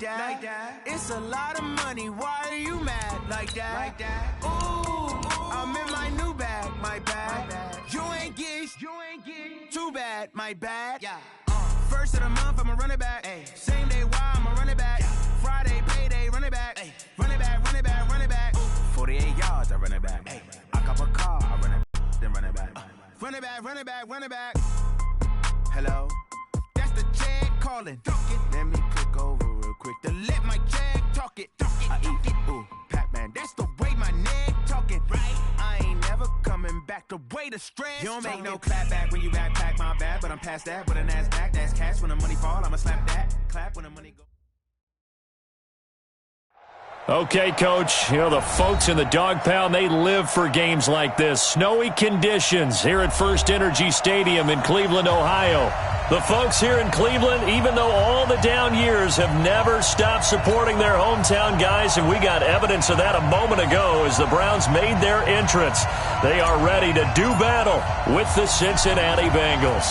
like that. It's a lot of money, why are you mad like that? Ooh, I'm in my new bag, my bad. You ain't get too bad, my bad. Yeah. First of the month, I'ma run it back. Ay. Same day, why I'ma run it back. Friday, payday, run it back. Ay. Run it back, run it back, run it back. 48 yards, I run it back. Ay. I cop a car, I run it back, then run it back. Run it back, run it back, run it back. Hello? That's the check calling. Let me click over real quick to let my check talk it. I eat it, ooh, Pac-Man. That's the way my neck talking. Right? I ain't never coming back the way the stress. You don't make no clap back when you backpack, my bad. But I'm past that with a NASDAQ. That's cash when the money fall. I'ma slap that. Clap when the money go. Okay, Coach, you know, the folks in the Dog Pound, they live for games like this. Snowy conditions here at First Energy Stadium in Cleveland, Ohio. The folks here in Cleveland, even though all the down years, have never stopped supporting their hometown guys, and we got evidence of that a moment ago as the Browns made their entrance. They are ready to do battle with the Cincinnati Bengals.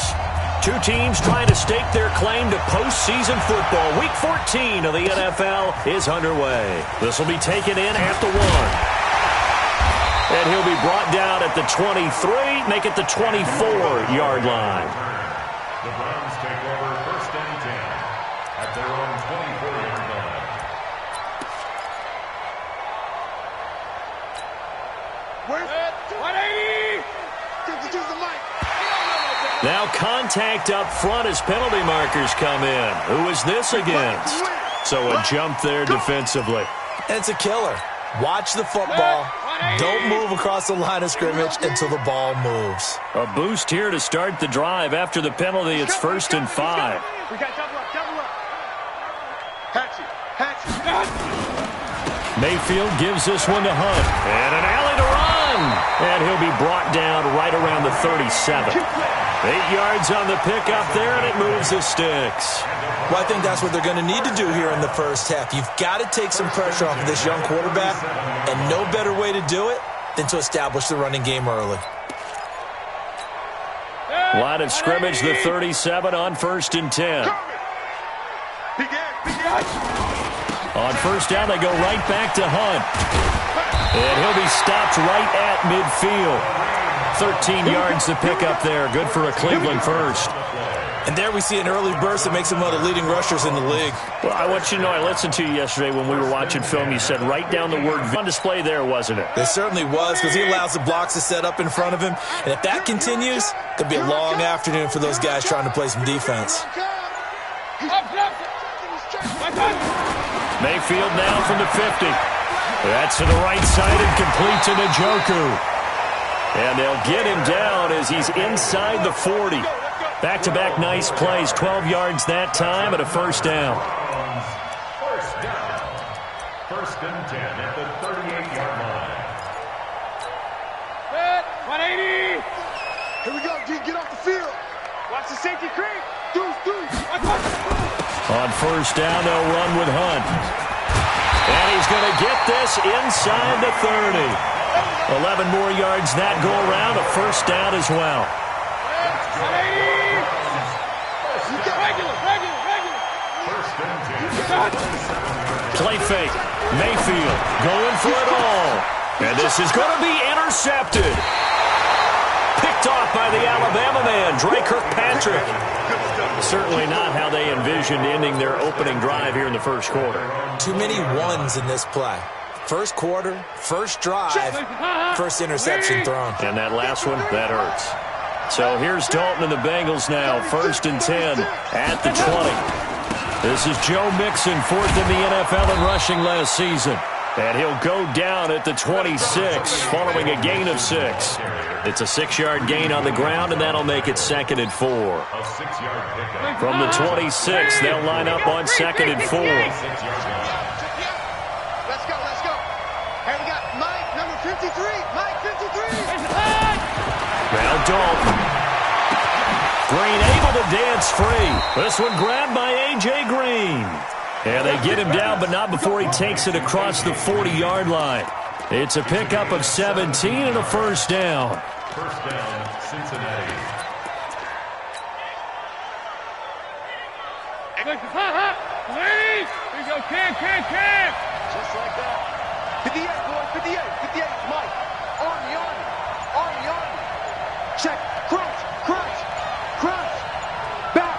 Two teams trying to stake their claim to postseason football. Week 14 of the NFL is underway. This will be taken in at the 1. And he'll be brought down at the 23, make it the 24-yard line. The Browns take over 1st and 10 at their own 24-yard line. Where's 180? Use the mic. Now contact up front as penalty markers come in. Who is this against? So a jump there defensively. And it's a killer. Watch the football. Don't move across the line of scrimmage until the ball moves. A boost here to start the drive. After the penalty, it's 1st and 5. We got double up, double up. Hatchet. Mayfield gives this one to Hunt. And an alley to run. And he'll be brought down right around the 37. 8 yards on the pickup there, and it moves the sticks. Well, I think that's what they're going to need to do here in the first half. You've got to take some pressure off of this young quarterback, and no better way to do it than to establish the running game early. Line of scrimmage, the 37 on 1st and 10. On 1st down, they go right back to Hunt. And he'll be stopped right at midfield. 13 yards to pick up there. Good for a Cleveland first. And there we see an early burst that makes him one of the leading rushers in the league. Well, I want you to know, I listened to you yesterday when we were watching film. You said write down the word on display there, wasn't it? It certainly was, because he allows the blocks to set up in front of him. And if that continues, it could be a long afternoon for those guys trying to play some defense. Mayfield now from the 50. That's to the right side and complete to Njoku. And they'll get him down as he's inside the 40. Back-to-back nice plays, 12 yards that time and a 1st down. 1st and 10 at the 38-yard line. 180. Here we go, D. Get off the field. Watch the safety creep. Deuce. On 1st down, they'll run with Hunt. And he's going to get this inside the 30. 11 more yards that go around, a 1st down as well. Play fake. Mayfield going for it all. And this is going to be intercepted. Picked off by the Alabama man, Dre Kirkpatrick. Certainly not how they envisioned ending their opening drive here in the 1st quarter. Too many ones in this play. 1st quarter, 1st drive, 1st interception thrown. And that last one, that hurts. So here's Dalton and the Bengals now, 1st and 10 at the 20. This is Joe Mixon, 4th in the NFL in rushing last season. And he'll go down at the 26 following a gain of 6. It's a 6-yard gain on the ground, and that'll make it 2nd and 4. From the 26, they'll line up on 2nd and 4. Let's go. Here we got Mike, number 53. Mike, 53. Now Dalton. Green able to dance free. This one grabbed by A.J. Green. And they get him down, but not before he takes it across the 40-yard line. It's a pickup of 17 and a 1st down. 1st down, Cincinnati. Here we go. Just like that. 58, boy, 58, 58, Mike. Army. Check, crunch. Back.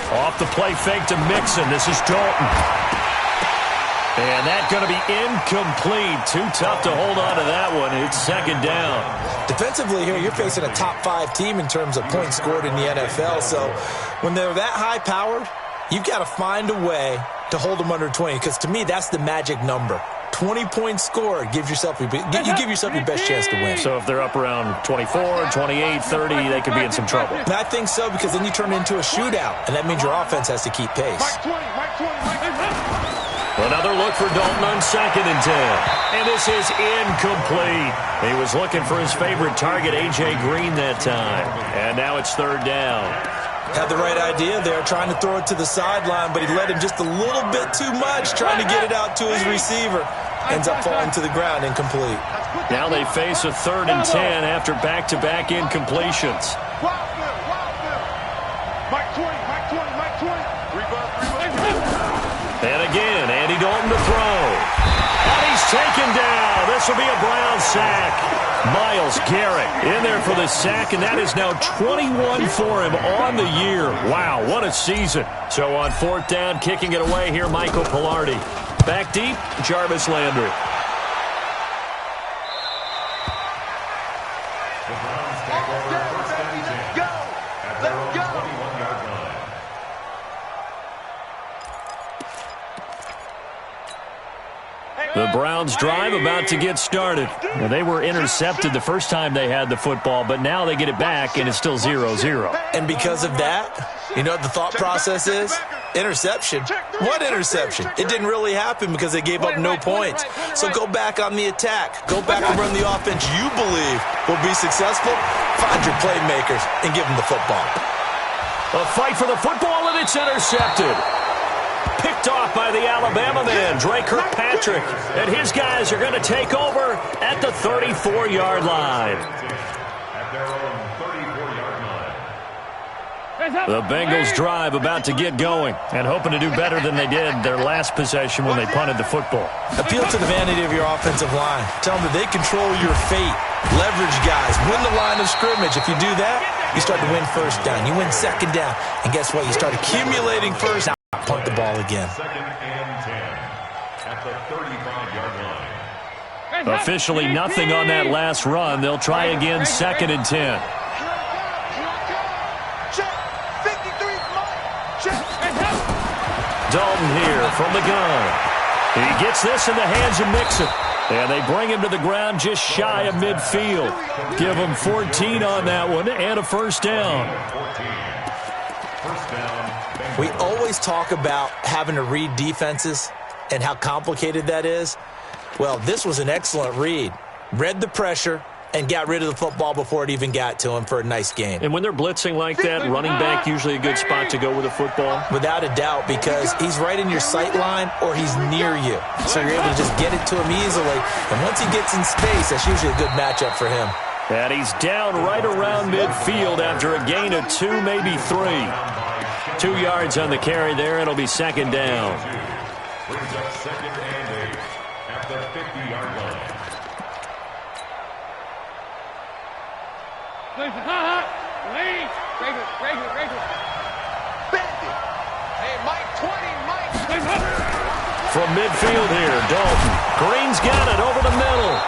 Off the play fake to Mixon. This is Dalton. And that's going to be incomplete. Too tough to hold on to that one. It's second down. Defensively here, you're facing a top 5 team in terms of points scored in the NFL. So when they're that high-powered, you've got to find a way to hold them under 20. Because to me, that's the magic number. 20 points scored. You give yourself your best chance to win. So if they're up around 24, 28, 30, they could be in some trouble. And I think so, because then you turn it into a shootout, and that means your offense has to keep pace. Another look for Dalton on 2nd and 10. And this is incomplete. He was looking for his favorite target, A.J. Green, that time. And now it's 3rd down. Had the right idea there, trying to throw it to the sideline, but he led him just a little bit too much, trying to get it out to his receiver. Ends up falling to the ground, incomplete. Now they face a 3rd and 10 after back-to-back incompletions. Mike 20. And again, Andy Dalton to throw. And he's taken down. This will be a Brown sack. Myles Garrett in there for the sack, and that is now 21 for him on the year. Wow, what a season. So on 4th down, kicking it away here, Michael Pilardi. Back deep, Jarvis Landry. The Browns take over 1st and 10 at their own 21-yard line. The Browns drive about to get started. Well, they were intercepted the first time they had the football, but now they get it back, and it's still 0-0. And because of that, you know what the thought process is? Interception. What interception? It didn't really happen because they gave up no points. So go back on the attack. Go back and run the offense you believe will be successful. Find your playmakers and give them the football. A fight for the football, and it's intercepted. Picked off by the Alabama man, Dre Kirkpatrick. And his guys are going to take over at the 34-yard line. At their own 34-yard line. The Bengals drive about to get going and hoping to do better than they did their last possession when they punted the football. Appeal to the vanity of your offensive line. Tell them that they control your fate. Leverage guys. Win the line of scrimmage. If you do that, you start to win 1st down. You win 2nd down. And guess what? You start accumulating 1st down. Punt the ball again. 2nd and 10 at the 35-yard line. Officially nothing on that last run. They'll try again 2nd and 10. Dalton here from the gun. He gets this in the hands of Mixon. And they bring him to the ground just shy of midfield. Give him 14 on that one and a 1st down. 1st down. We always talk about having to read defenses and how complicated that is. Well, this was an excellent read. Read the pressure and got rid of the football before it even got to him for a nice game. And when they're blitzing like that, running back usually a good spot to go with a football? Without a doubt, because he's right in your sight line or he's near you. So you're able to just get it to him easily. And once he gets in space, that's usually a good matchup for him. And he's down right around midfield after a gain of 2, maybe 3. 2 yards on the carry there. It'll be 2nd down. Brings up 2nd and 8 at the 50-yard line. From midfield here, Dalton. Green's got it over the middle.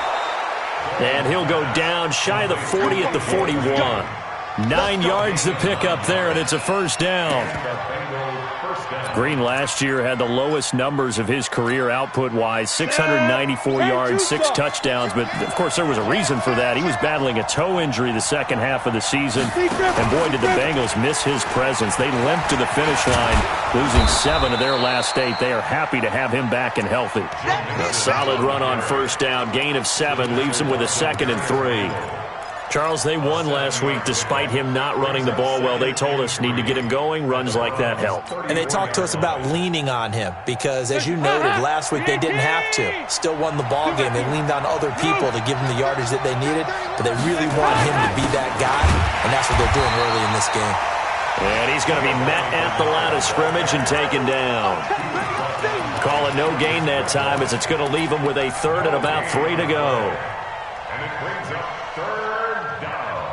And he'll go down shy of the 40 at the 41. 9 yards to pick up there, and it's a 1st down. Green last year had the lowest numbers of his career output-wise, 694 yards, 6 touchdowns. But, of course, there was a reason for that. He was battling a toe injury the second half of the season. And, boy, did the Bengals miss his presence. They limped to the finish line, losing 7 of their last 8. They are happy to have him back and healthy. A solid run on 1st down. Gain of 7 leaves him with a 2nd and 3. Charles, they won last week despite him not running the ball well. They told us need to get him going. Runs like that help. And they talked to us about leaning on him because, as you noted, last week they didn't have to. Still won the ball game. They leaned on other people to give them the yardage that they needed, but they really want him to be that guy, and that's what they're doing early in this game. And he's going to be met at the line of scrimmage and taken down. Call it no gain that time as it's going to leave him with a third and about 3 to go. And it brings up third down.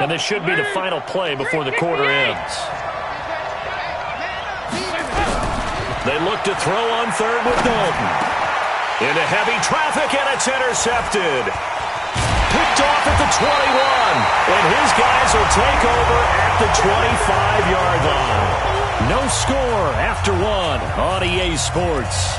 And this should be the final play before the quarter ends. They look to throw on third with Dalton. Into heavy traffic, and it's intercepted. Picked off at the 21. And his guys will take over at the 25-yard line. No score after 1 on EA Sports.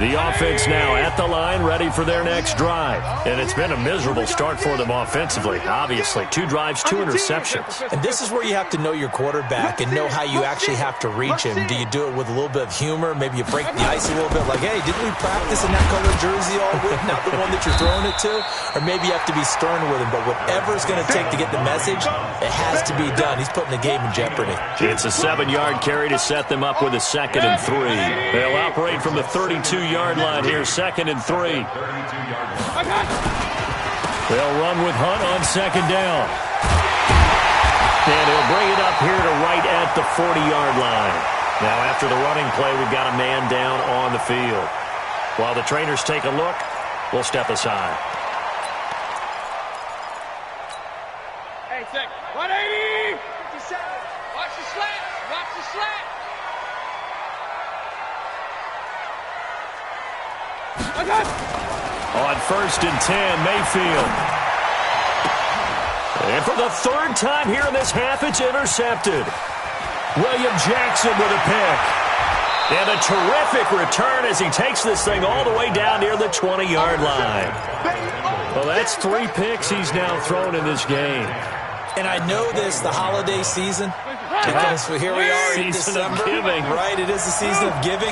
The offense now at the line, ready for their next drive. And it's been a miserable start for them offensively, obviously. 2 drives, 2 interceptions. And this is where you have to know your quarterback and know how you actually have to reach him. Do you do it with a little bit of humor? Maybe you break the ice a little bit, like, hey, didn't we practice in that color jersey all week, not the one that you're throwing it to? Or maybe you have to be stern with him. But whatever it's going to take to get the message, it has to be done. He's putting the game in jeopardy. It's a 7-yard carry to set them up with a 2nd and 3. They'll operate from the 32-yard line here, 2nd and 3. They'll run with Hunt on 2nd down. And he'll bring it up here to right at the 40-yard line. Now after the running play, we've got a man down on the field. While the trainers take a look, we'll step aside. Hey, sec. 180! 50 seconds. Watch the slant. Watch the slant. On 1st and 10, Mayfield. And for the 3rd time here in this half, it's intercepted. William Jackson with a pick. And a terrific return as he takes this thing all the way down near the 20-yard line. Well, that's 3 picks he's now thrown in this game. And I know this, the holiday season, because here we are in December. Season of giving. Right, it is the season of giving.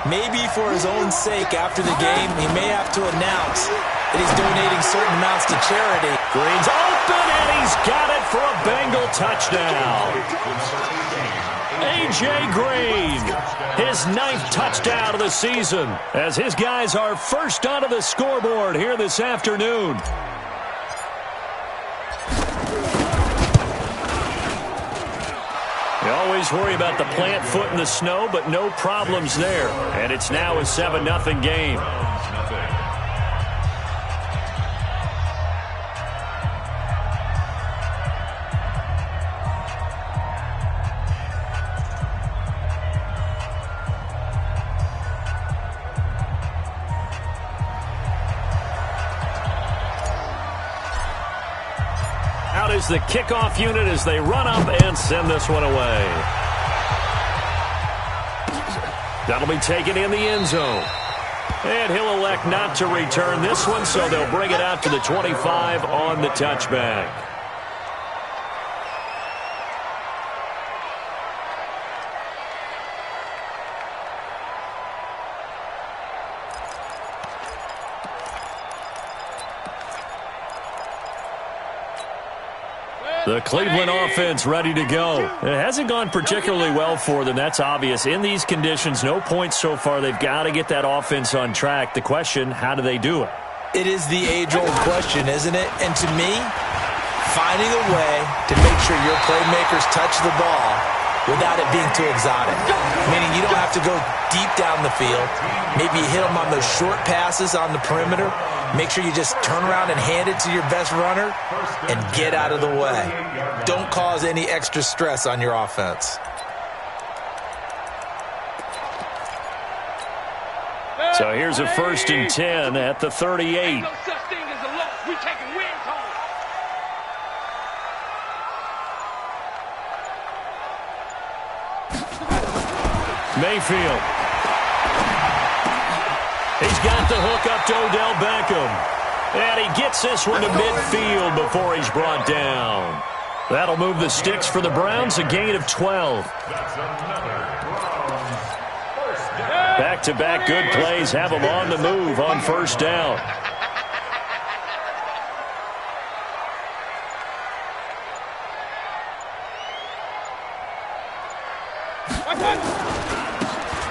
Maybe for his own sake after the game, he may have to announce that he's donating certain amounts to charity. Green's open, and he's got it for a Bengal touchdown. A.J. Green, his 9th touchdown of the season, as his guys are first onto the scoreboard here this afternoon. You always worry about the plant foot in the snow, but no problems there. And it's now a 7-0 game. Out is the kickoff unit as they run up and send this one away. That'll be taken in the end zone. And he'll elect not to return this one, so they'll bring it out to the 25 on the touchback. The Cleveland offense ready to go. It hasn't gone particularly well for them. That's obvious. In these conditions, no points so far. They've got to get that offense on track. The question, how do they do it? It is the age-old question, isn't it? And to me, finding a way to make sure your playmakers touch the ball without it being too exotic. Meaning you don't have to go deep down the field. Maybe you hit them on those short passes on the perimeter. Make sure you just turn around and hand it to your best runner and get out of the way. Don't cause any extra stress on your offense. So here's a 1st and 10 at the 38. Ain't no such thing as a loss. We taking wins home. Mayfield. He's got the hook up to Odell Beckham. And he gets this one to midfield before he's brought down. That'll move the sticks for the Browns, a gain of 12. Back-to-back good plays have them on the move on 1st down.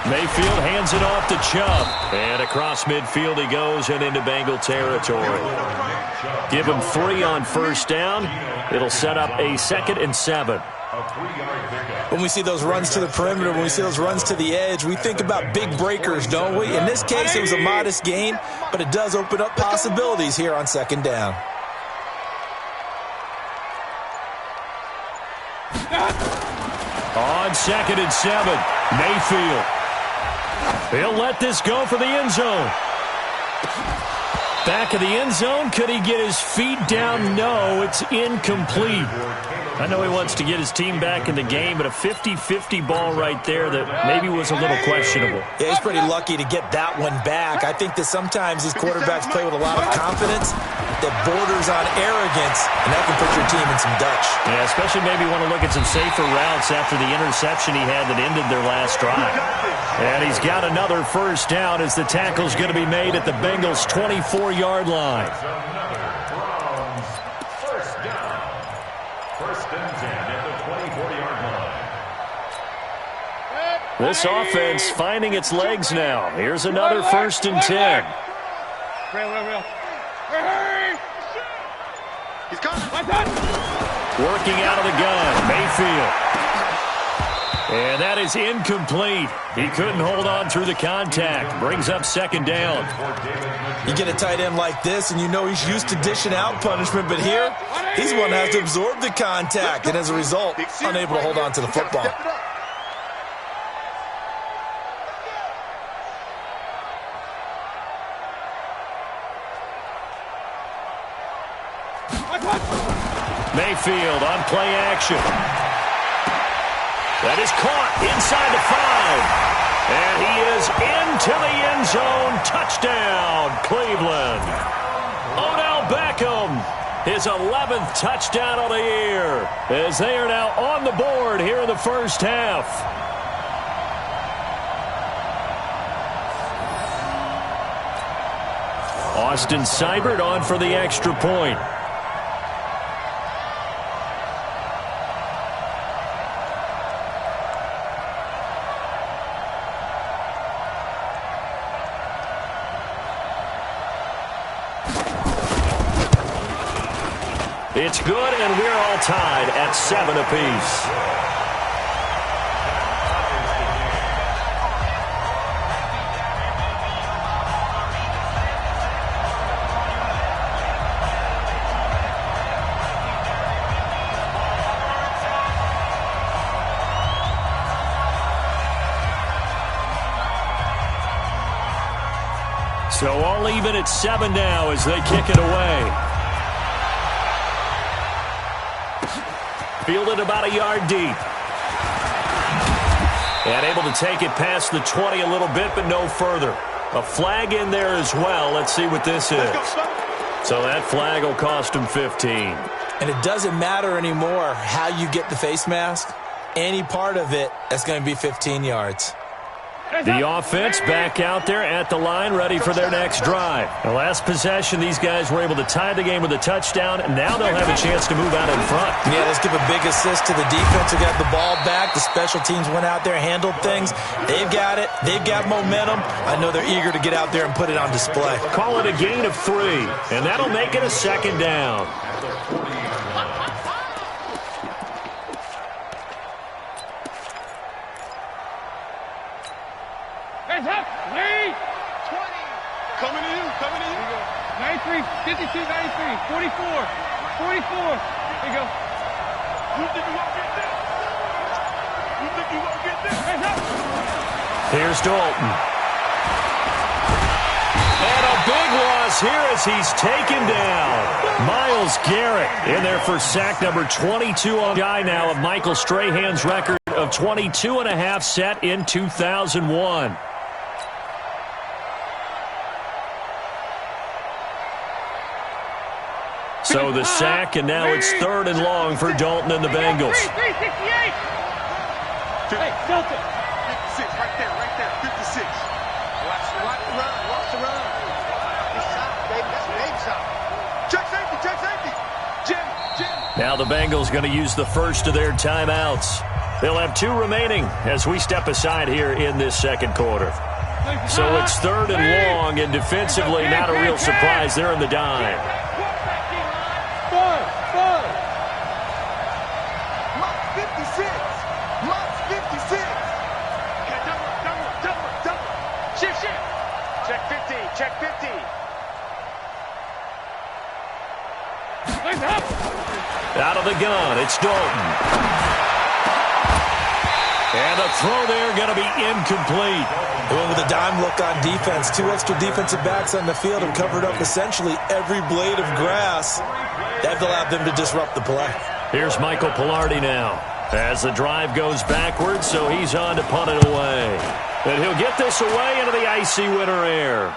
Mayfield hands it off to Chubb. And across midfield he goes and into Bengal territory. Give him 3 on first down. It'll set up a 2nd and 7. When we see those runs to the perimeter, when we see those runs to the edge, we think about big breakers, don't we? In this case, it was a modest gain, but it does open up possibilities here on 2nd down. On 2nd and 7, Mayfield. He'll let this go for the end zone. Back of the end zone. Could he get his feet down? No, it's incomplete. I know he wants to get his team back in the game, but a 50-50 ball right there that maybe was a little questionable. Yeah, he's pretty lucky to get that one back. I think that sometimes these quarterbacks play with a lot of confidence that borders on arrogance, and that can put your team in some Dutch. Yeah, especially maybe want to look at some safer routes after the interception he had that ended their last drive. And he's got another first down as the tackle's going to be made at the Bengals' 24-yard line. This offense finding its legs now. Here's another 1st and 10. He's coming. Working out of the gun, Mayfield. And that is incomplete. He couldn't hold on through the contact. Brings up 2nd down. You get a tight end like this, and you know he's used to dishing out punishment, but here, he's the one that has to absorb the contact, and as a result, unable to hold on to the football. Mayfield on play action. That is caught inside the 5. And he is into the end zone. Touchdown, Cleveland. Odell Beckham, his 11th touchdown of the year, as they are now on the board here in the first half. Austin Seibert on for the extra point. It's good, and we're all tied at 7 apiece. So all even at 7 now as they kick it away. Fielded about a yard deep. And able to take it past the 20 a little bit, but no further. A flag in there as well. Let's see what this is. So that flag will cost him 15. And it doesn't matter anymore how you get the face mask. Any part of it, that's going to be 15 yards. The offense back out there at the line, ready for their next drive. The last possession, these guys were able to tie the game with a touchdown, and now they'll have a chance to move out in front. Yeah, let's give a big assist to the defense who got the ball back. The special teams went out there, handled things. They've got it. They've got momentum. I know they're eager to get out there and put it on display. Call it a gain of 3, and that'll make it a 2nd down. Hands up! Lead! 20! Coming to you, coming to you. 93, 52, 93, 44, 44. There you go. You think you won't get this? You think you won't get this? Hands up! Here's Dalton. And a big loss here as he's taken down. Myles Garrett in there for sack number 22 on guy now of Michael Strahan's record of 22.5 set in 2001. So the sack, and now it's 3rd and long for Dalton and the Bengals. 368! Hey, Delta. 56, right there, 56. Watch the run. This shot, baby, that's a big shot. Check safety. Jim. Now the Bengals going to use the first of their timeouts. They'll have 2 remaining as we step aside here in this second quarter. So it's 3rd and long, and defensively not a real surprise. They're in the dime. Out of the gun, it's Dalton. And the throw there going to be incomplete. Going with a dime look on defense. 2 extra defensive backs on the field have covered up essentially every blade of grass. That allowed them to disrupt the play. Here's Michael Pilardi now as the drive goes backwards, so he's on to punt it away. And he'll get this away into the icy winter air.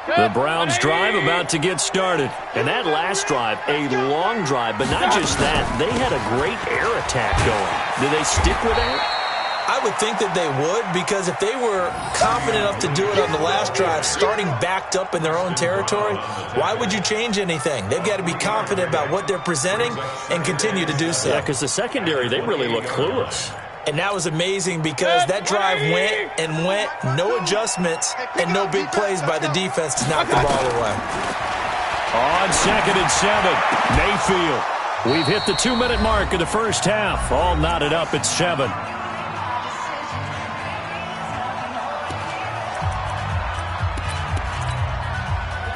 The Browns drive about to get started. And that last drive, a long drive, but not just that. They had a great air attack going. Do they stick with that? I would think that they would, because if they were confident enough to do it on the last drive, starting backed up in their own territory, why would you change anything? They've got to be confident about what they're presenting and continue to do so. Yeah, because the secondary, they really look clueless. And that was amazing because that drive went and went, no adjustments, and no big plays by the defense to knock the ball away. On 2nd and 7, Mayfield. We've hit the 2-minute mark of the first half. All knotted up at 7.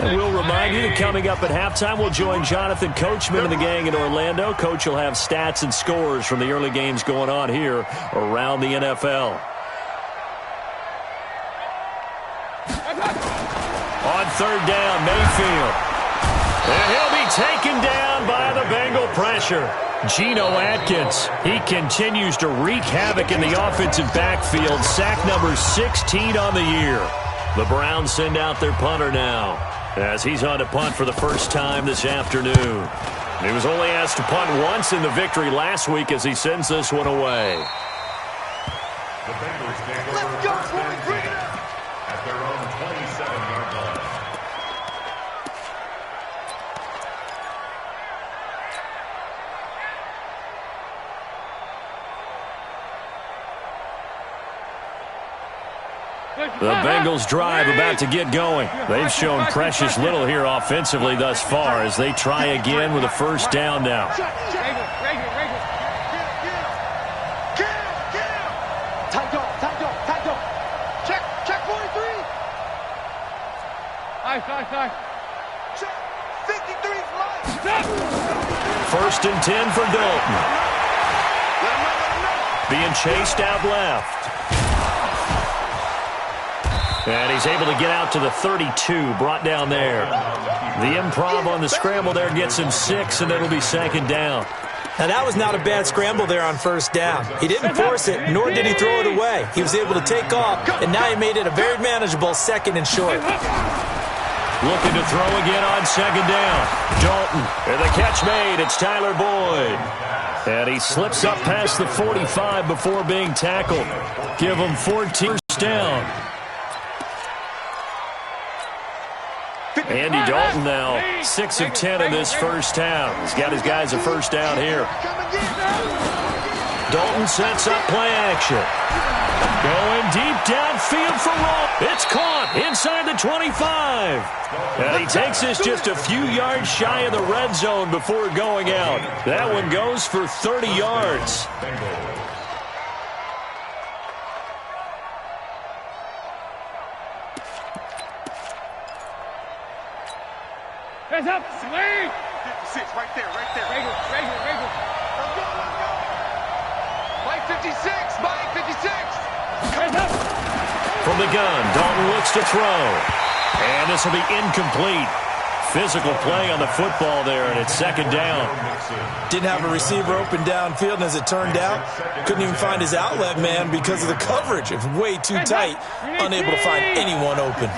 And we'll remind you that coming up at halftime, we'll join Jonathan Coachman and the gang in Orlando. Coach will have stats and scores from the early games going on here around the NFL. On 3rd down, Mayfield. And he'll be taken down by the Bengal pressure. Geno Atkins, he continues to wreak havoc in the offensive backfield. Sack number 16 on the year. The Browns send out their punter now, as he's on to punt for the first time this afternoon. He was only asked to punt once in the victory last week as he sends this one away. The Bengals take over first and 10 at their own 27-yard line. The Bengals drive about to get going. They've shown precious little here offensively thus far as they try again with a first down now. Check 43. Check 53 is mine. First and 10 for Dalton. Being chased out left. And he's able to get out to the 32, brought down there. The improv on the scramble there gets him 6, and it'll be 2nd down. Now, that was not a bad scramble there on first down. He didn't force it, nor did he throw it away. He was able to take off, and now he made it a very manageable 2nd and short. Looking to throw again on 2nd down. Dalton, and the catch made. It's Tyler Boyd. And he slips up past the 45 before being tackled. Give him 14 down. Andy Dalton now 6 of 10 in this first half. He's got his guys a first down here. Dalton sets up play action. Going deep downfield for Roll. It's caught inside the 25. And he takes this just a few yards shy of the red zone before going out. That one goes for 30 yards. Hands up, swing! 56, right there. Regular. Let's go. Mike 56, Mike 56! Hands up! From the gun, Dalton looks to throw. And this will be incomplete. Physical play on the football there, and it's 2nd down. Didn't have a receiver open downfield, and as it turned out, couldn't even find his outlet man because of the coverage. It was way too tight, unable to find anyone open.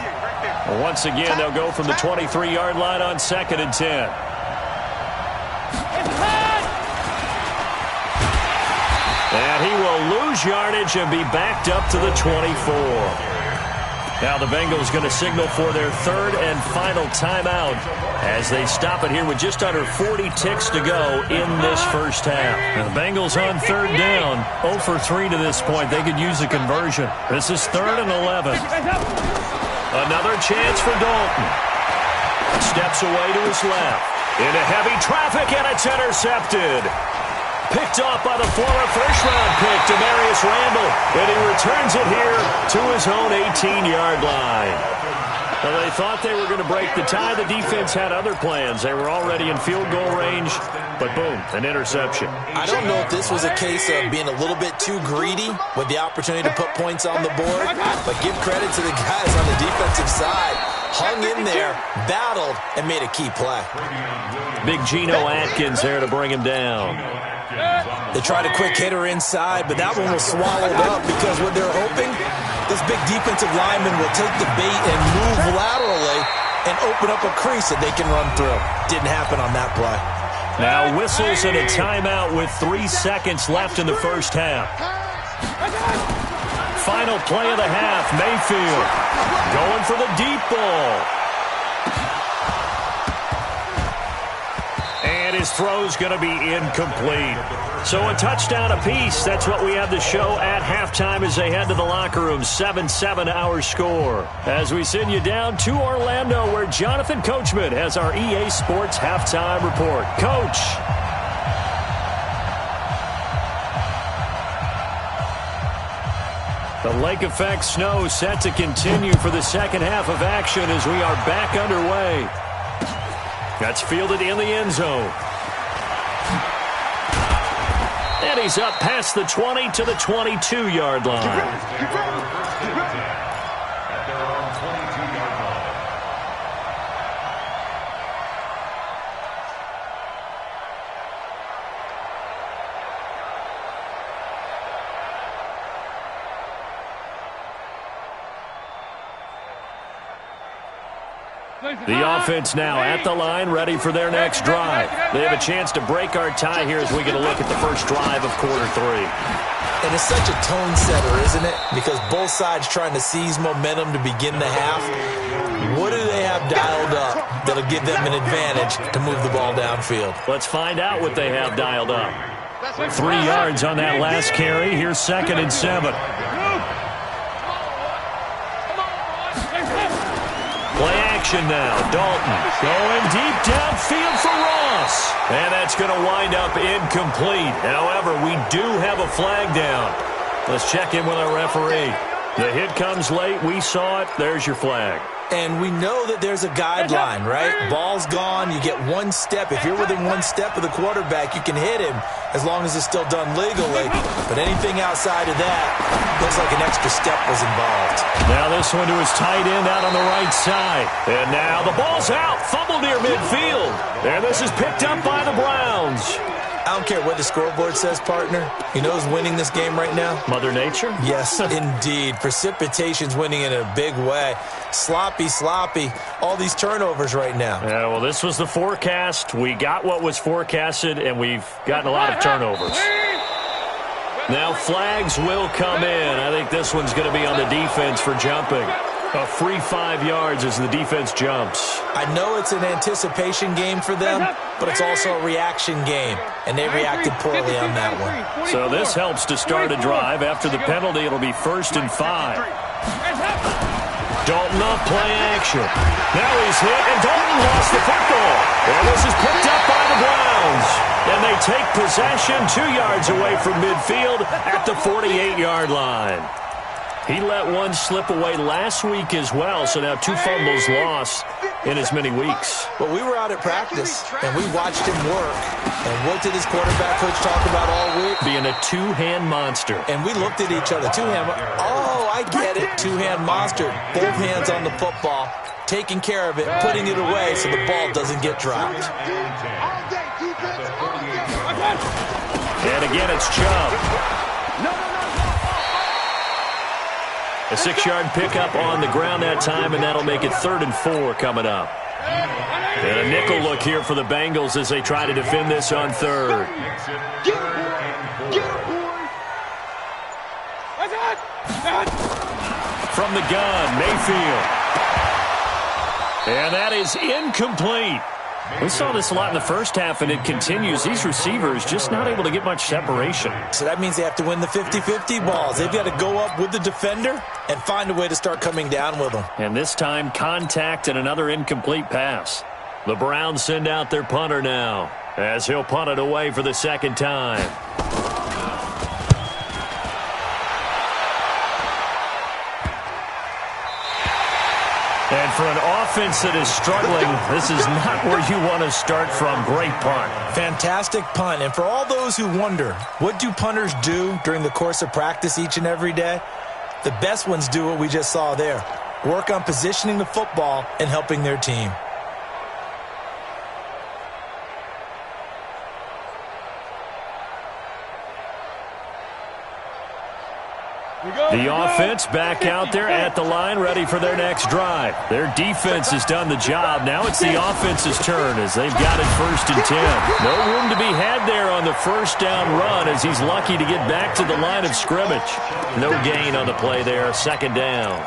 Once again, they'll go from the 23-yard line on 2nd and 10. And he will lose yardage and be backed up to the 24. Now the Bengals going to signal for their third and final timeout as they stop it here with just under 40 ticks to go in this first half. And the Bengals on third down, 0 for 3 to this point. They could use a conversion. This is 3rd and 11. Another chance for Dalton. Steps away to his left. Into heavy traffic, and it's intercepted. Picked off by the former first-round pick, Demarius Randall, and he returns it here to his own 18-yard line. Well, they thought they were going to break the tie. The defense had other plans. They were already in field goal range, but boom, an interception. I don't know if this was a case of being a little bit too greedy with the opportunity to put points on the board, but give credit to the guys on the defensive side. Hung in there, battled, and made a key play. Big Geno Atkins there to bring him down. They tried a quick hitter inside, but that one was swallowed up because what they're hoping, this big defensive lineman will take the bait and move laterally and open up a crease that they can run through. Didn't happen on that play. Now whistles and a timeout with 3 seconds left in the first half. Final play of the half, Mayfield going for the deep ball. And his throw's going to be incomplete. So a touchdown apiece. That's what we have to show at halftime as they head to the locker room. 7-7 our score. As we send you down to Orlando, where Jonathan Coachman has our EA Sports halftime report. Coach. The lake effect snow set to continue for the second half of action as we are back underway. That's fielded in the end zone. And he's up past the 20 to the 22-yard line. The offense now at the line, ready for their next drive. They have a chance to break our tie here as we get a look at the first drive of quarter 3. And it's such a tone setter, isn't it? Because both sides trying to seize momentum to begin the half. What do they have dialed up that'll give them an advantage to move the ball downfield? Let's find out what they have dialed up. 3 yards on that last carry. Here's 2nd and 7. Play action now. Dalton going deep downfield for Ross. And that's going to wind up incomplete. However, we do have a flag down. Let's check in with our referee. The hit comes late. We saw it. There's your flag. And we know that there's a guideline, right? Ball's gone. You get 1 step. If you're within 1 step of the quarterback, you can hit him as long as it's still done legally. But anything outside of that looks like an extra step was involved. Now this one to his tight end out on the right side. And now the ball's out. Fumble near midfield. And this is picked up by the Browns. I don't care what the scoreboard says, partner. You know who's winning this game right now? Mother Nature? Yes, indeed. Precipitation's winning in a big way. Sloppy. All these turnovers right now. Yeah, well, this was the forecast. We got what was forecasted, and we've gotten a lot of turnovers. Now flags will come in. I think this one's going to be on the defense for jumping. A free 5 yards as the defense jumps. I know it's an anticipation game for them, but it's also a reaction game, and they reacted poorly on that one. So this helps to start a drive. After the penalty, it'll be 1st and 5. Dalton up, play action. Now he's hit, and Dalton lost the football. And this is picked up by the Browns. And they take possession 2 yards away from midfield at the 48-yard line. He let one slip away last week as well, so now 2 fumbles lost in as many weeks. Well, we were out at practice, and we watched him work. And what did his quarterback coach talk about all week? Being a 2-hand monster. And we looked at each other. 2-hand. Oh, I get it. 2-hand monster. Both hands on the football, taking care of it, putting it away so the ball doesn't get dropped. And again, it's Chubb. A 6-yard pickup on the ground that time, and that'll make it 3rd and 4 coming up. And a nickel look here for the Bengals as they try to defend this on 3rd. From the gun, Mayfield. And that is incomplete. We saw this a lot in the first half, and it continues. These receivers just not able to get much separation. So that means they have to win the 50-50 balls. They've got to go up with the defender and find a way to start coming down with them. And this time, contact and another incomplete pass. The Browns send out their punter now, as he'll punt it away for the second time. And for an offense that is struggling, this is not where you want to start from. Great punt. Fantastic punt. And for all those who wonder, what do punters do during the course of practice each and every day? The best ones do what we just saw there. Work on positioning the football and helping their team. The offense back out there at the line, ready for their next drive. Their defense has done the job. Now it's the offense's turn as they've got it 1st and 10. No room to be had there on the first down run as he's lucky to get back to the line of scrimmage. No gain on the play there, 2nd down.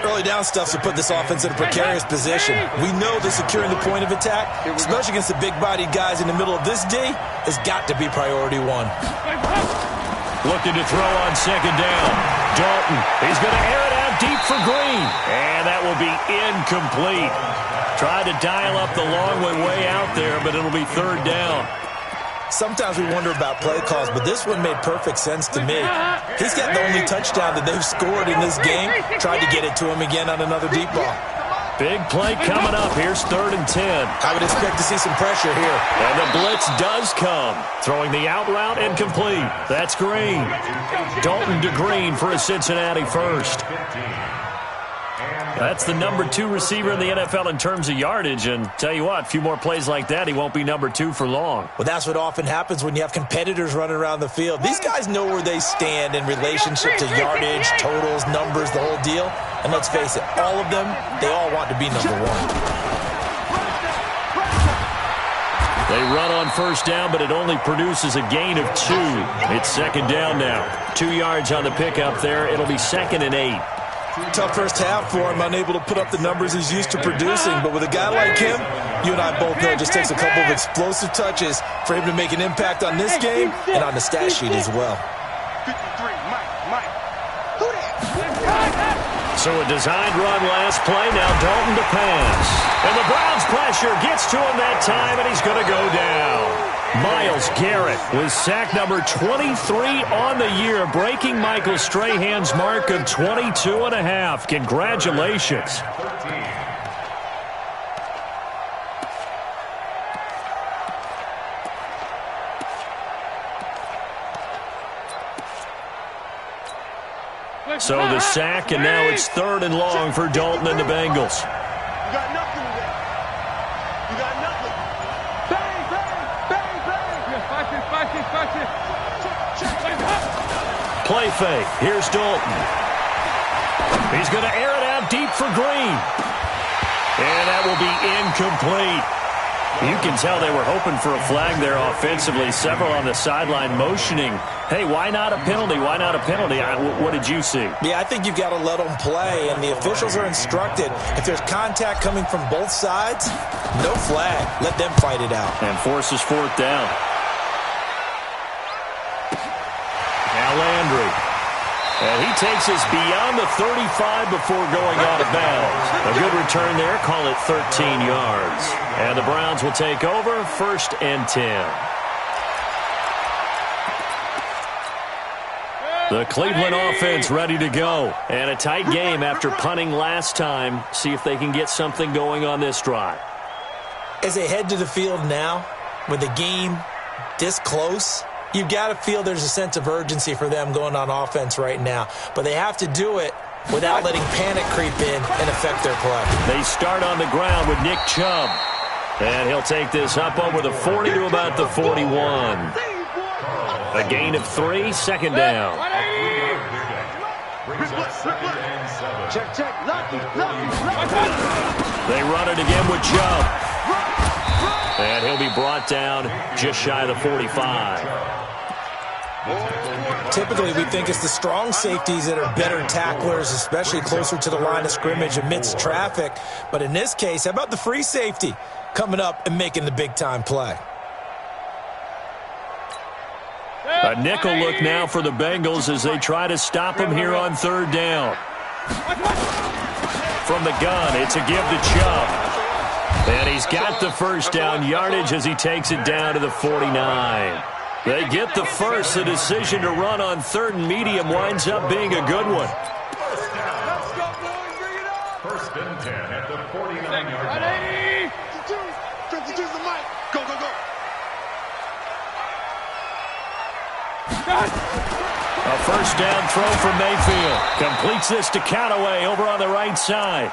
Early down stuff to put this offense in a precarious position. We know that securing the point of attack, especially against the big-bodied guys in the middle of this D, has got to be priority one. Looking to throw on 2nd down. Dalton, he's going to air it out deep for Green. And that will be incomplete. Tried to dial up the long way out there, but it'll be 3rd down. Sometimes we wonder about play calls, but this one made perfect sense to me. He's got the only touchdown that they've scored in this game. Tried to get it to him again on another deep ball. Big play coming up. Here's 3rd and 10. I would expect to see some pressure here. And the blitz does come. Throwing the out route incomplete. That's Green. Dalton to Green for a Cincinnati first. That's the number 2 receiver in the NFL in terms of yardage. And tell you what, a few more plays like that, he won't be number 2 for long. Well, that's what often happens when you have competitors running around the field. These guys know where they stand in relationship to yardage, totals, numbers, the whole deal. And let's face it, all of them, they all want to be number 1. They run on 1st down, but it only produces a gain of 2. It's 2nd down now. 2 yards on the pickup there. It'll be 2nd and 8. Tough first half for him, unable to put up the numbers he's used to producing. But with a guy like him, you and I both know it just takes a couple of explosive touches for him to make an impact on this game and on the stat sheet as well. So a designed run last play, now Dalton to pass. And the Browns pressure gets to him that time, and he's going to go down. Myles Garrett with sack number 23 on the year, breaking Michael Strahan's mark of 22.5. Congratulations. So the sack, and now it's 3rd and long for Dalton and the Bengals. You got nothing today. You got nothing. Bang, bang, bang, bang. Watch it. Play fake. Here's Dalton. He's going to air it out deep for Green. And that will be incomplete. You can tell they were hoping for a flag there offensively. Several on the sideline motioning. Hey, why not a penalty? Why not a penalty? What did you see? Yeah, I think you've got to let them play, and the officials are instructed. If there's contact coming from both sides, no flag. Let them fight it out. And forces 4th down. Now Landry. And he takes us beyond the 35 before going out of bounds. A good return there. Call it 13 yards. And the Browns will take over 1st and 10. The Cleveland offense ready to go. And a tight game after punting last time. See if they can get something going on this drive. As they head to the field now, with the game this close, you've got to feel there's a sense of urgency for them going on offense right now. But they have to do it without letting panic creep in and affect their play. They start on the ground with Nick Chubb. And he'll take this up over the 40 to about the 41. A gain of 3, 2nd down. Check. Lucky. They run it again with Chubb. And he'll be brought down just shy of the 45. Typically, we think it's the strong safeties that are better tacklers, especially closer to the line of scrimmage amidst traffic. But in this case, how about the free safety coming up and making the big-time play? A nickel look now for the Bengals as they try to stop him here on third down. From the gun, it's a give to Chubb. And he's got the first down yardage as he takes it down to the 49. They get the first. The decision to run on third and medium winds up being a good one. First and 10 at the 49-yard line. 52 is the mic. Go, go, go. A first down throw for Mayfield. Completes this to Callaway over on the right side.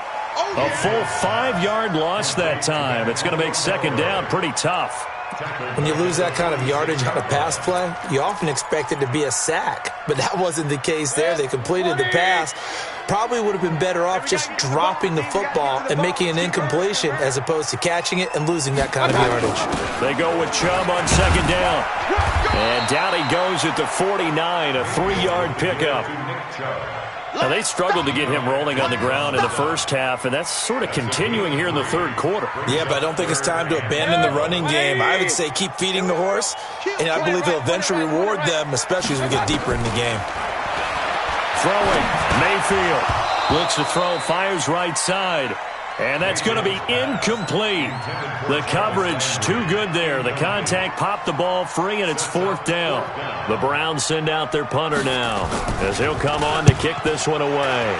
A full 5-yard loss that time. It's going to make second down pretty tough. When you lose that kind of yardage on a pass play, you often expect it to be a sack. But that wasn't the case there. They completed the pass. Probably would have been better off just dropping the football and making an incompletion as opposed to catching it and losing that kind of yardage. They go with Chubb on second down. And down he goes at the 49, a 3-yard pickup. Now, they struggled to get him rolling on the ground in the first half, and that's sort of continuing here in the third quarter. Yeah, but I don't think it's time to abandon the running game. I would say keep feeding the horse, and I believe he'll eventually reward them, especially as we get deeper in the game. Throwing, Mayfield looks to throw, fires right side, and that's going to be incomplete. The coverage too good there. The contact popped the ball free, and it's fourth down. The Browns send out their punter now as he'll come on to kick this one away.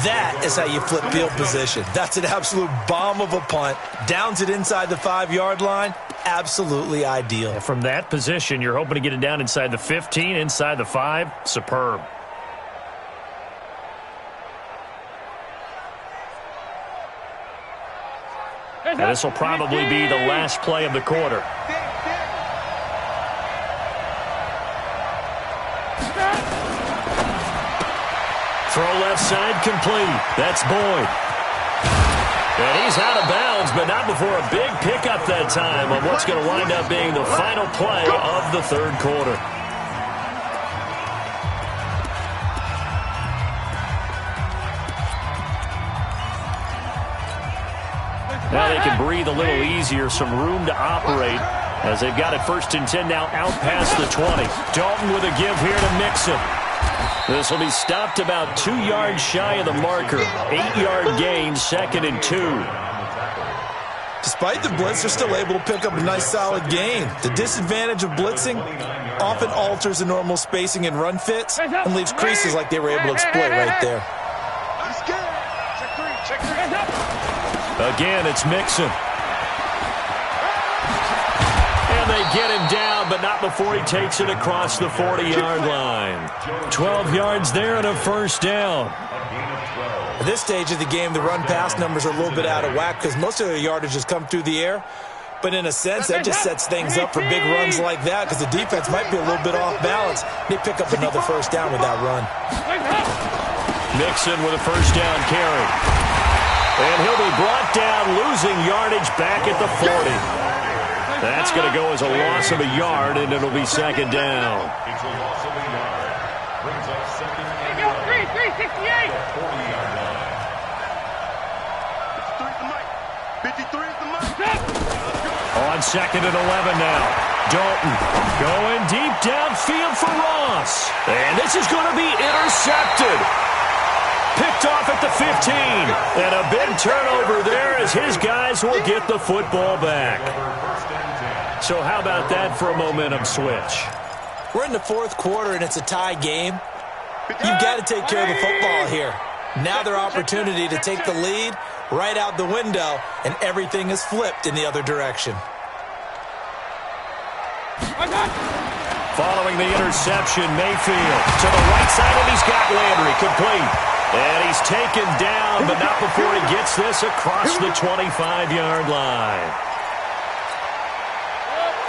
That is how you flip field position. That's an absolute bomb of a punt. Downs it inside the 5-yard line. Absolutely ideal. And from that position, you're hoping to get it down inside the 15, inside the 5. Superb. And this will probably be the last play of the quarter. Throw left side complete. That's Boyd. And he's out of bounds, but not before a big pickup that time on what's going to wind up being the final play of the third quarter. Now they can breathe a little easier, some room to operate as they've got it first and 10 now out past the 20. Dalton with a give here to Mixon. This will be stopped about 2 yards shy of the marker. 8-yard gain, second and 2. Despite the blitz, they're still able to pick up a nice solid gain. The disadvantage of blitzing often alters the normal spacing and run fits and leaves creases like they were able to exploit right there. Again, it's Mixon. And they get him down, but not before he takes it across the 40-yard line. 12 yards there and a first down. At this stage of the game, the run-pass numbers are a little bit out of whack because most of their yardage has come through the air. But in a sense, that just sets things up for big runs like that because the defense might be a little bit off balance. They pick up another first down with that run. Mixon with a first down carry. And he'll be brought down, losing yardage back at the 40. That's going to go as a loss of a yard, and it'll be second down. It's a loss of a yard. Brings up second and 368. 40-yard line. 53 is the mic. On second and 11 now. Dalton going deep downfield for Ross. And this is going to be intercepted. Picked off at the 15. And a big turnover there as his guys will get the football back. So how about that for a momentum switch? We're in the fourth quarter, and it's a tie game. You've got to take care of the football here. Now their opportunity to take the lead right out the window, and everything is flipped in the other direction. Following the interception, Mayfield to the right side, and he's got Landry complete. And he's taken down, but not before he gets this across the 25-yard line.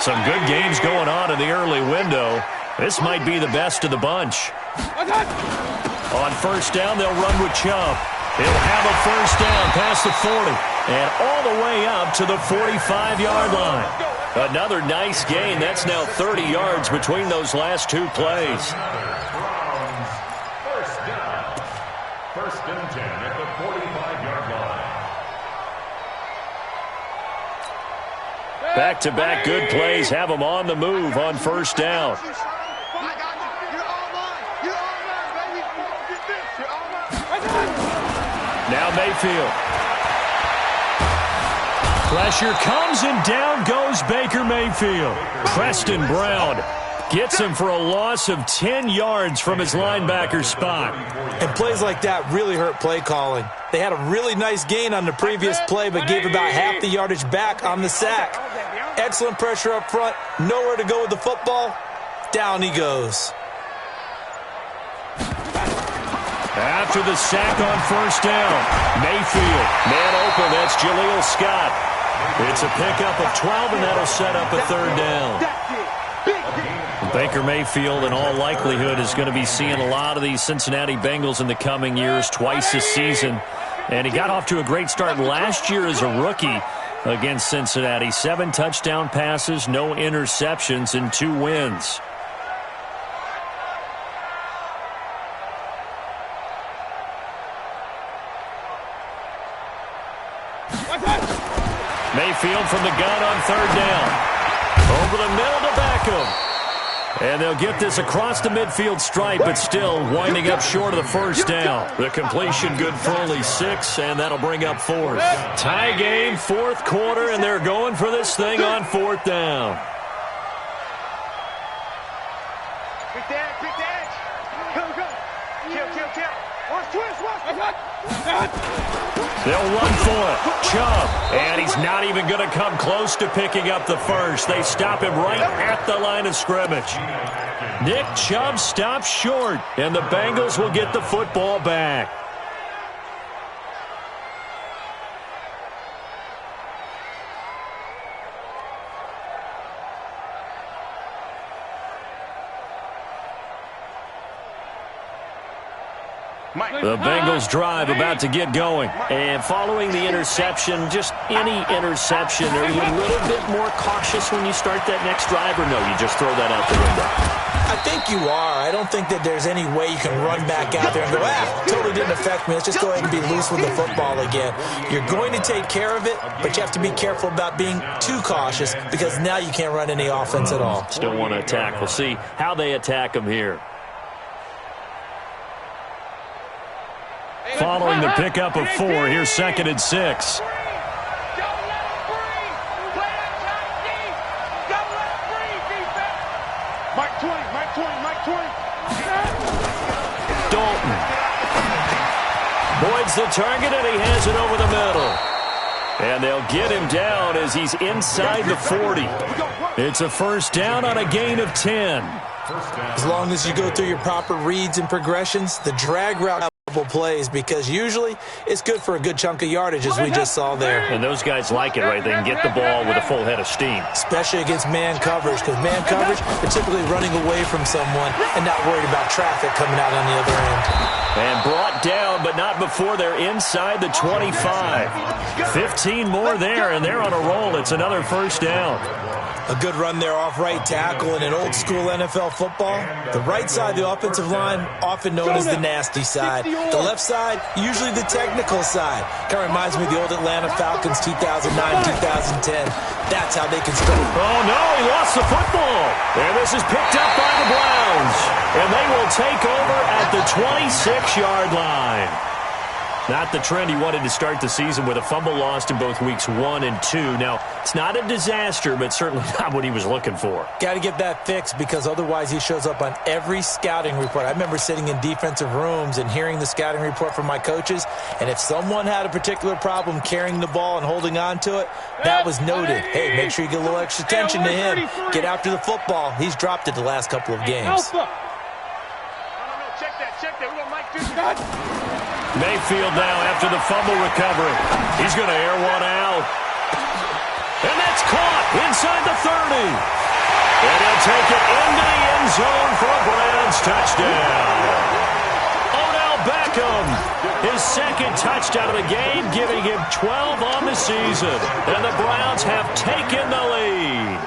Some good games going on in the early window. This might be the best of the bunch. On first down, they'll run with Chubb. He'll have a first down past the 40. and all the way up to the 45-yard line. Another nice gain. That's now 30 yards between those last two plays. First down. First and 10 at the 45-yard line. Back-to-back good plays have them on the move on first down. Now Mayfield. Pressure comes and down goes Baker Mayfield. Preston Brown gets him for a loss of 10 yards from his linebacker spot. And plays like that really hurt play calling. They had a really nice gain on the previous play, but gave about half the yardage back on the sack. Excellent pressure up front. Nowhere to go with the football. Down he goes. After the sack on first down, Mayfield, man open, that's Jaleel Scott. It's a pickup of 12, and that'll set up a third down. Baker Mayfield, in all likelihood, is going to be seeing a lot of these Cincinnati Bengals in the coming years, twice this season. And he got off to a great start last year as a rookie against Cincinnati. 7 touchdown passes, no interceptions, and 2 wins. Mayfield from the gun on third down. Over the middle to Beckham. And they'll get this across the midfield stripe, but still winding up short of the first down. The completion good for only 6, and that'll bring up 4th. Tie game, 4th quarter, and they're going for this thing on 4th down. Big Dad. Go. Kill. Watch twist. They'll run for it. Chubb. And he's not even going to come close to picking up the first. They stop him right at the line of scrimmage. Nick Chubb stops short, and the Bengals will get the football back. The Bengals drive about to get going. And following the interception, just any interception, are you a little bit more cautious when you start that next drive, or no, you just throw that out the window? I think you are. I don't think that there's any way you can run back out there and go, totally didn't affect me. Let's just go ahead and be loose with the football again. You're going to take care of it, but you have to be careful about being too cautious because now you can't run any offense at all. Still want to attack. We'll see how they attack them here. Following the pickup of 4, here's 2nd and 6. Mike 20. Dalton. Boyd's the target, and he has it over the middle. And they'll get him down as he's inside the 40. It's a first down on a gain of 10. As long as you go through your proper reads and progressions, the drag route plays, because usually it's good for a good chunk of yardage, as we just saw there. And those guys like it, right? They can get the ball with a full head of steam. Especially against man coverage, because man coverage, they're typically running away from someone and not worried about traffic coming out on the other end. And brought down, but not before they're inside the 25. 15 more there, and they're on a roll. It's another first down. A good run there off right tackle in an old-school NFL football. The right side, the offensive line, often known as the nasty side. The left side, usually the technical side. Kind of reminds me of the old Atlanta Falcons 2009-2010. That's how they can start. Oh, no, he lost the football. And this is picked up by the Browns. And they will take over at the 26-yard line. Not the trend he wanted to start the season with a fumble lost in both weeks 1 and 2. Now, it's not a disaster, but certainly not what he was looking for. Got to get that fixed because otherwise he shows up on every scouting report. I remember sitting in defensive rooms and hearing the scouting report from my coaches, and if someone had a particular problem carrying the ball and holding on to it, that was noted. Hey, make sure you get a little extra attention to him. Get after the football. He's dropped it the last couple of games. Check that. We got Mike Dixon. Mayfield now after the fumble recovery. He's going to air one out. And that's caught inside the 30. And he'll take it into the end zone for a Browns touchdown. Odell Beckham Beckham. His second touchdown of the game, giving him 12 on the season. And the Browns have taken the lead.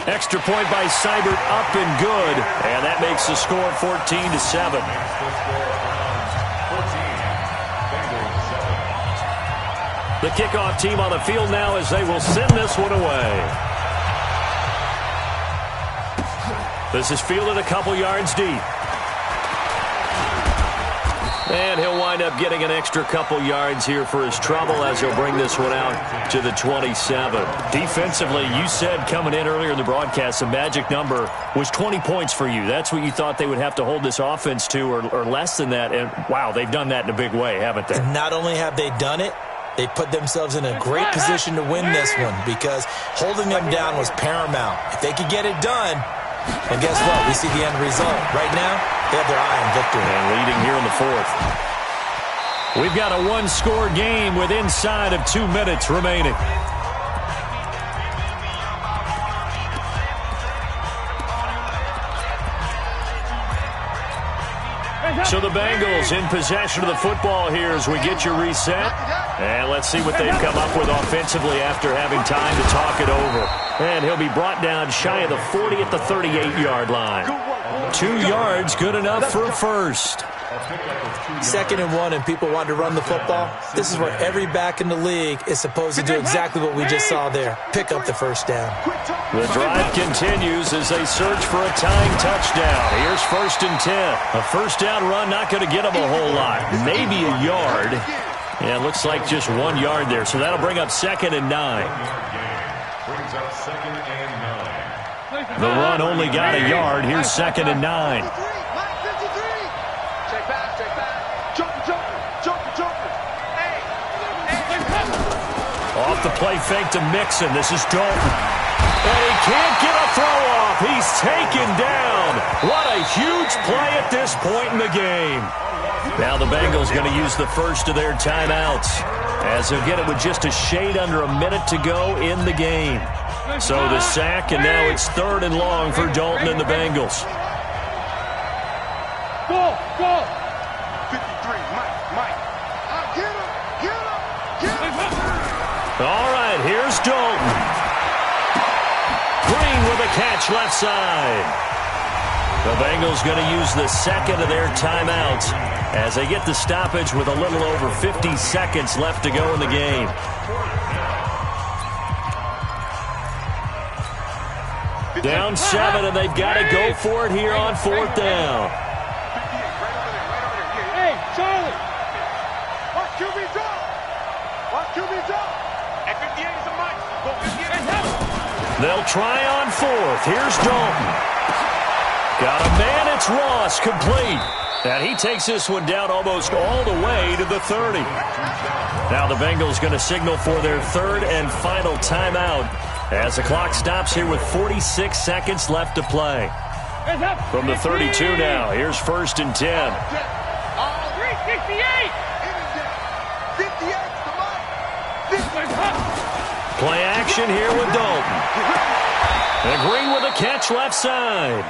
Extra point by Seibert, up and good. And that makes the score 14-7. The kickoff team on the field now as they will send this one away. This is fielded a couple yards deep. And he'll wind up getting an extra couple yards here for his trouble as he'll bring this one out to the 27. Defensively, you said coming in earlier in the broadcast, the magic number was 20 points for you. That's what you thought they would have to hold this offense to, or less than that. And, wow, they've done that in a big way, haven't they? And not only have they done it, they put themselves in a great position to win this one because holding them down was paramount. If they could get it done, well, guess what? We see the end result. Right now, they have their eye on victory. And leading here in the fourth. We've got a one-score game with inside of 2 minutes remaining. So the Bengals in possession of the football here as we get your reset. And let's see what they've come up with offensively after having time to talk it over. And he'll be brought down shy of the 40 at the 38-yard line. 2 yards, good enough for a first. 2nd and 1 and people want to run the football. This is where every back in the league is supposed to do exactly what we just saw there. Pick up the first down. The drive continues as they search for a tying touchdown. Here's 1st and 10. A first down run not going to get them a whole lot. Maybe a yard. Yeah, it looks like just 1 yard there. So that'll bring up 2nd and 9. Brings up 2nd and 9. The run only got a yard. Here's 2nd and 9. Off the play fake to Mixon. This is Dalton. And he can't get a throw off. He's taken down. What a huge play at this point in the game. Now the Bengals going to use the first of their timeouts as they'll get it with just a shade under a minute to go in the game. So the sack, and now it's 3rd and long for Dalton and the Bengals. Go, go. 53, Mike. All right, here's Dalton. Green with a catch left side. The Bengals going to use the second of their timeouts as they get the stoppage with a little over 50 seconds left to go in the game. Down 7, and they've got to go for it here on 4th down. Hey, Charlie. Watch QB drop. Watch QB drop. At 58 is a mic. Go 58. They'll try on 4th. Here's Dalton. Got a man. It's Ross, complete. And he takes this one down almost all the way to the 30. Now the Bengals going to signal for their 3rd and final timeout as the clock stops here with 46 seconds left to play. From the 32 now, here's 1st and 10. 368. Play action here with Dalton. And Green with a catch left side.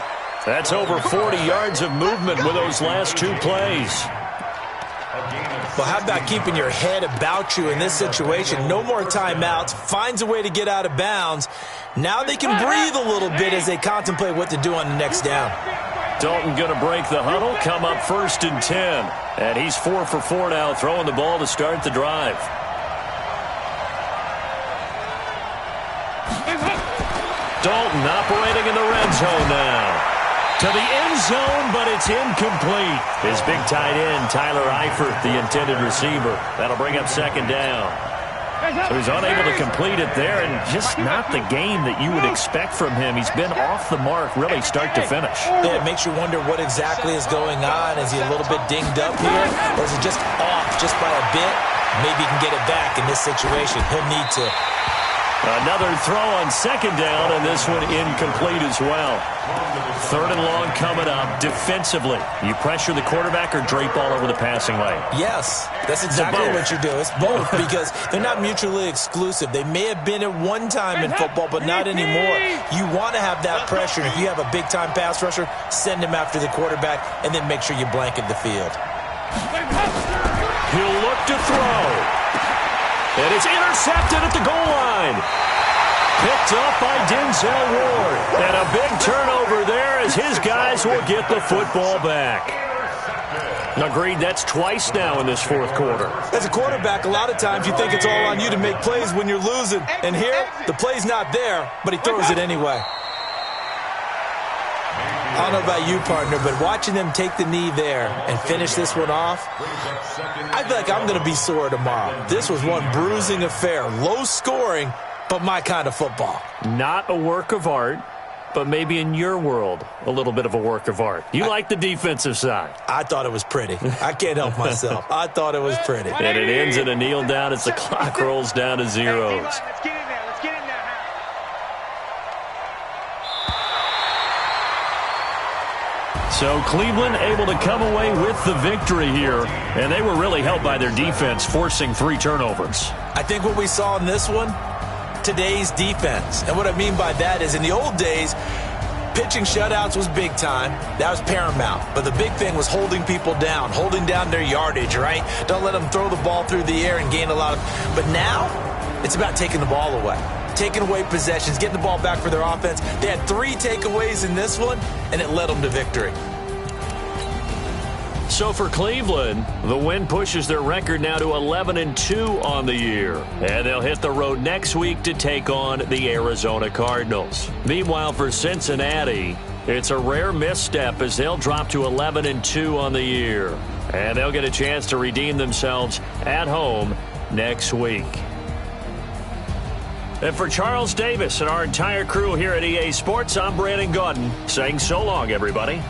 That's over 40 yards of movement with those last 2 plays. Well, how about keeping your head about you in this situation? No more timeouts. Finds a way to get out of bounds. Now they can breathe a little bit as they contemplate what to do on the next down. Dalton going to break the huddle, come up 1st and 10. And he's 4 for 4 now, throwing the ball to start the drive. Dalton operating in the red zone now. To the end zone, but it's incomplete. His big tight end, Tyler Eifert, the intended receiver. That'll bring up 2nd down. So he's unable to complete it there, and just not the game that you would expect from him. He's been off the mark, really, start to finish. Yeah, it makes you wonder what exactly is going on. Is he a little bit dinged up here, or is it just off just by a bit? Maybe he can get it back in this situation. He'll need to Another throw on second down, and this one incomplete as well. Third and long coming up. Defensively, you pressure the quarterback or drape all over the passing lane? Yes, that's exactly what you do. It's both because they're not mutually exclusive. They may have been at one time in football, but not anymore. You want to have that pressure. If you have a big-time pass rusher, send him after the quarterback, and then make sure you blanket the field. He'll look to throw. And it's intercepted at the goal line. Picked up by Denzel Ward. And a big turnover there as his guys will get the football back. Agreed, that's twice now in this fourth quarter. As a quarterback, a lot of times you think it's all on you to make plays when you're losing. And here, the play's not there, but he throws it anyway. I don't know about you, partner, but watching them take the knee there and finish this one off, I feel like I'm going to be sore tomorrow. This was one bruising affair. Low scoring, but my kind of football. Not a work of art, but maybe in your world, a little bit of a work of art. You like the defensive side. I thought it was pretty. I can't help myself. I thought it was pretty. And it ends in a kneel down as the clock rolls down to zeros. Let's get in there. Let's get in there. So Cleveland able to come away with the victory here, and they were really helped by their defense, forcing 3 turnovers. I think what we saw in this one, today's defense. And what I mean by that is in the old days, pitching shutouts was big time. That was paramount. But the big thing was holding people down, holding down their yardage, right? Don't let them throw the ball through the air and gain a lot of... But now, it's about taking the ball away. Taking away possessions, getting the ball back for their offense. They had 3 takeaways in this one, and it led them to victory. So for Cleveland, the win pushes their record now to 11-2 on the year. And they'll hit the road next week to take on the Arizona Cardinals. Meanwhile, for Cincinnati, it's a rare misstep as they'll drop to 11-2 on the year. And they'll get a chance to redeem themselves at home next week. And for Charles Davis and our entire crew here at EA Sports, I'm Brandon Gaudin saying so long, everybody.